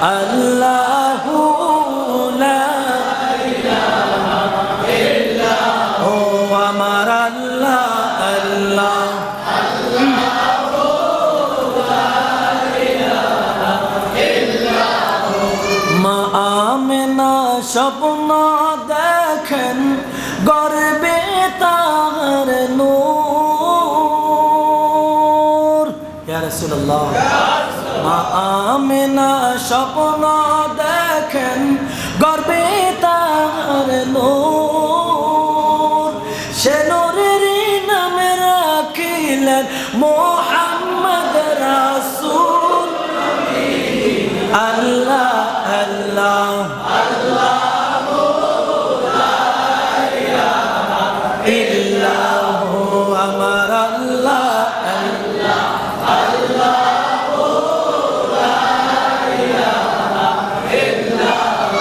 আল্লাহু লা ইলাহা ইল্লাল্লাহ ও আমার আল্লাহ আল্লাহ মা আমেনা স্বপ্ন দেখেন গর্বে তার নূর ইয়া রাসূলুল্লাহ মা আমেনা স্বপ্ন দেখেন গর্বে তার নূর সে নূরের নামে রাখিলেন মুহাম্মদ রাসূল আল্লাহ আল্লাহ আল্লাহু লা ইলাহা ইল্লাহু আমার আল্লাহ আল্লাহ আল্লাহু লা ইলাহা ইল্লাহু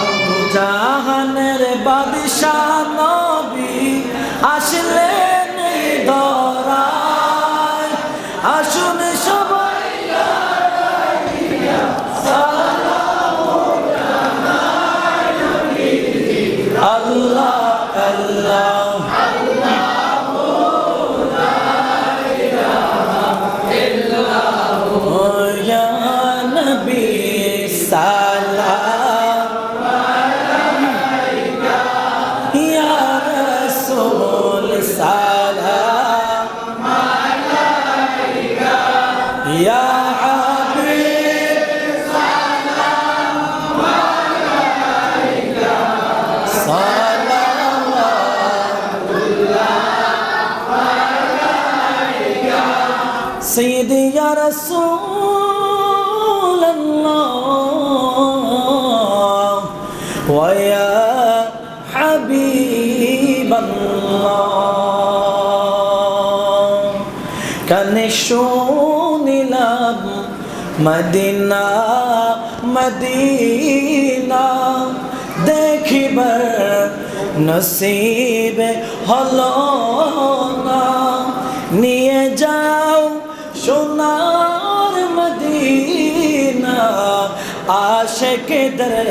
জাহানের বাদশা নবী আসলেন ধরায় আসুন সবাই আল্লাহ আল্লাহ আল্লাহু লা ইলাহা ইল্লাল্লাহু ইয়া নবী সালাম আলাইকা ইয়া রাসূল সালাম আলাইকা ইয়া হাবিব সালাম আলাইকা سيدي يا رسول الله ويا حبيب الله كان শুনিলাম মদিনা মদিনা দেখিবার নসিব হলো না নিয়ে যাও সোনার মদিনা আশিকদের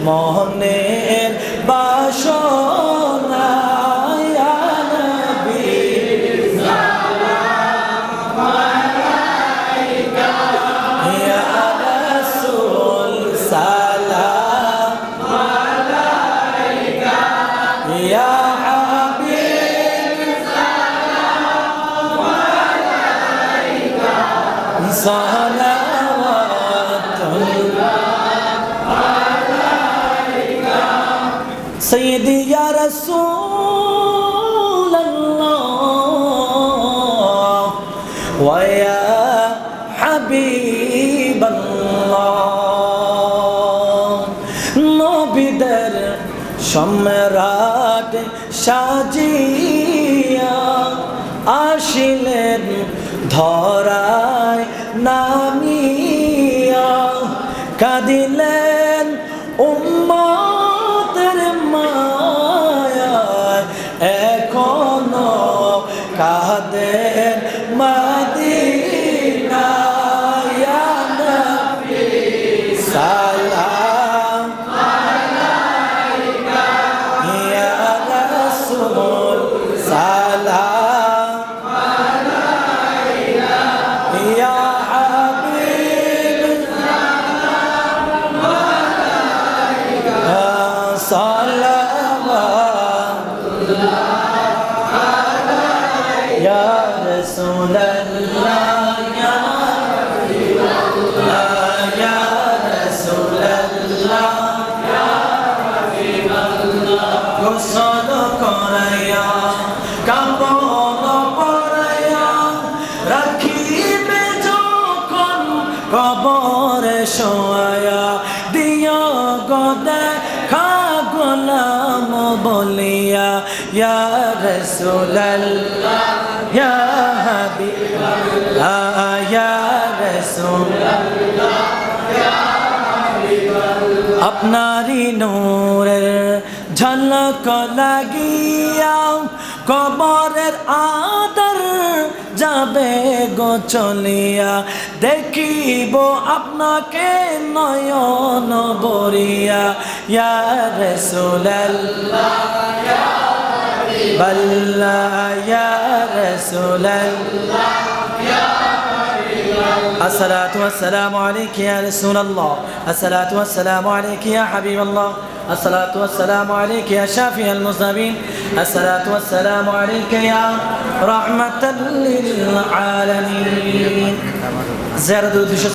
মনের বাসনা ইয়া নবী সালাম আলাইকা ইয়া রাসূল সালাম আলাইকা ইয়া سيدي يا رسول الله ويا حبيب الله নবীদের সম্রাট সাজিয়া আসিলেন ধরায় নামিয়া কাঁদিলেন উম্মতের মায়ায় এখনো কাঁদেন মদিনা ইয়া নবী সালাম আলাইকা ইয়া রাসূল সালাম আলাইকা ইয়া হাবিব সালাম আলাইকা সালাওয়াতুল্লাহ আলাইকা ইয়া রাসূলুল্লাহ ইয়া হাবিবাল্লাহ ইয়া রাসূলুল্লাহ ইয়া হাবিবাল্লাহ গোসল করাইয়া কাপড় পরাইয়া রাখিবে যখন কবরে শোয়া দিও গো দেখা গোলাম বলিয়া ইয়া রাসূলুল্লাহ ইয়া হাবিবাল্লাহ ইয়া রাসূলুল্লাহ ইয়া হাবিবাল্লাহ আপনারি নূরের ঝলক লাগিয়া কবরের আদর যাবে গো চলিয়া দেখিব আপনাকে নয়ন নবরিয়া ইয়া রাসূলাল্লাহ ইয়া হাবিবাল্লাহ ইয়া রাসূলাল্লাহ ইয়া হাবিবাল্লাহ الصلاة والسلام عليك يا رسول الله الصلاة والسلام عليك يا حبيب الله الصلاة والسلام عليك يا شافي المذنبين الصلاة والسلام عليك يا رحمة للعالمين زيارة